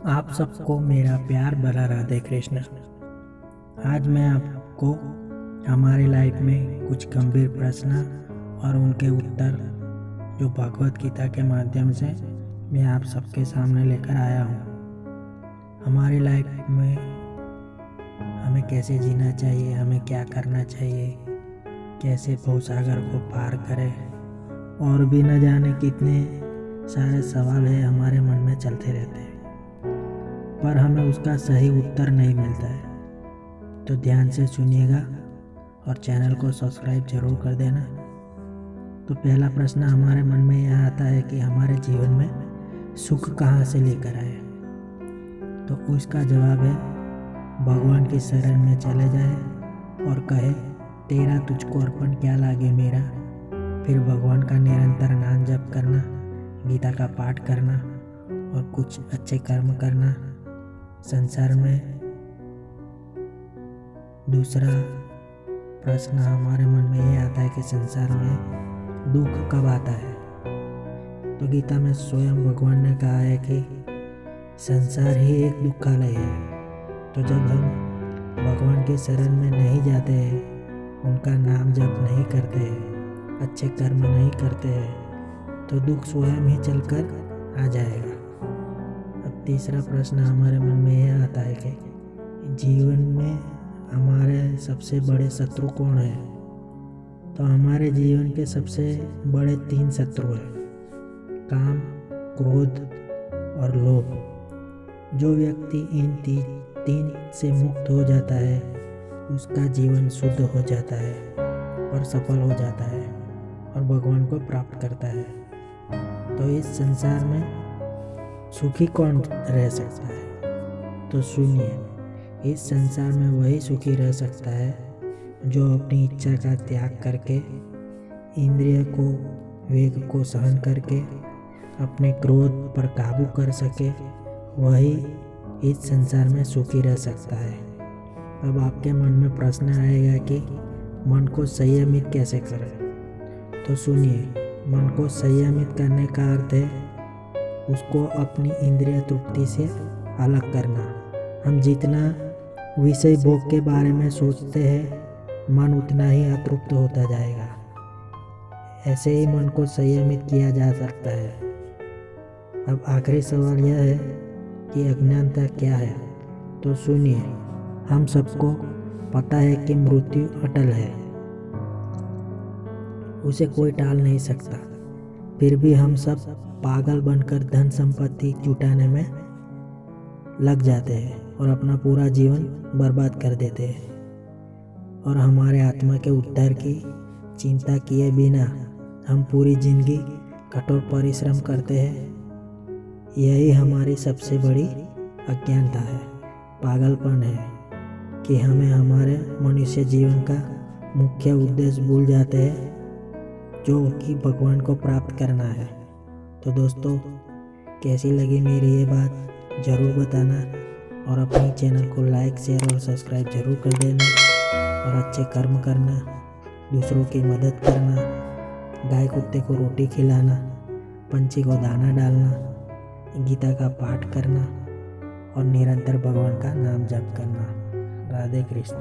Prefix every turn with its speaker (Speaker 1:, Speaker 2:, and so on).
Speaker 1: आप सबको मेरा प्यार भरा राधे कृष्ण। आज मैं आपको हमारी लाइफ में कुछ गंभीर प्रश्न और उनके उत्तर जो भगवत गीता के माध्यम से मैं आप सबके सामने लेकर आया हूँ। हमारी लाइफ में हमें कैसे जीना चाहिए, हमें क्या करना चाहिए, कैसे भवसागर को पार करें, और भी न जाने कितने सारे सवाल है हमारे मन में चलते रहते हैं, पर हमें उसका सही उत्तर नहीं मिलता है। तो ध्यान से सुनिएगा और चैनल को सब्सक्राइब जरूर कर देना। तो पहला प्रश्न हमारे मन में यह आता है कि हमारे जीवन में सुख कहाँ से लेकर आए। तो उसका जवाब है, भगवान की शरण में चले जाए और कहे तेरा तुझको अर्पण क्या लागे मेरा। फिर भगवान का निरंतर नाम जप करना, गीता का पाठ करना और कुछ अच्छे कर्म करना। संसार में दूसरा प्रश्न हमारे मन में ये आता है कि संसार में दुख कब आता है। तो गीता में स्वयं भगवान ने कहा है कि संसार ही एक दुखालय है। तो जब हम भगवान के शरण में नहीं जाते हैं, उनका नाम जप नहीं करते हैं, अच्छे कर्म नहीं करते हैं, तो दुख स्वयं ही चलकर आ जाएगा। अब तीसरा प्रश्न हमारे मन में यह आता है कि जीवन में हमारे सबसे बड़े शत्रु कौन है। तो हमारे जीवन के सबसे बड़े 3 शत्रु हैं, काम, क्रोध और लोभ। जो व्यक्ति इन तीन से मुक्त हो जाता है, उसका जीवन शुद्ध हो जाता है और सफल हो जाता है और भगवान को प्राप्त करता है। तो इस संसार में सुखी कौन रह सकता है। तो सुनिए, इस संसार में वही सुखी रह सकता है जो अपनी इच्छा का त्याग करके, इंद्रिय को, वेग को सहन करके अपने क्रोध पर काबू कर सके, वही इस संसार में सुखी रह सकता है। अब आपके मन में प्रश्न आएगा कि मन को संयमित कैसे करें। तो सुनिए, मन को संयमित करने का अर्थ है उसको अपनी इंद्रिय तृप्ति से अलग करना। हम जितना विषय भोग के बारे में सोचते हैं, मन उतना ही अतृप्त होता जाएगा। ऐसे ही मन को संयमित किया जा सकता है। अब आखिरी सवाल यह है कि अज्ञानता क्या है। तो सुनिए, हम सबको पता है कि मृत्यु अटल है, उसे कोई टाल नहीं सकता। फिर भी हम सब पागल बनकर धन संपत्ति जुटाने में लग जाते हैं और अपना पूरा जीवन बर्बाद कर देते हैं, और हमारे आत्मा के उद्धार की चिंता किए बिना हम पूरी जिंदगी कठोर परिश्रम करते हैं। यही हमारी सबसे बड़ी अज्ञानता है, पागलपन है कि हमें हमारे मनुष्य जीवन का मुख्य उद्देश्य भूल जाते हैं, जो कि भगवान को प्राप्त करना है। तो दोस्तों, कैसी लगी मेरी ये बात ज़रूर बताना, और अपनी चैनल को लाइक, शेयर और सब्सक्राइब जरूर कर देना, और अच्छे कर्म करना, दूसरों की मदद करना, गाय कुत्ते को रोटी खिलाना, पंछी को दाना डालना, गीता का पाठ करना और निरंतर भगवान का नाम जप करना। राधे कृष्ण।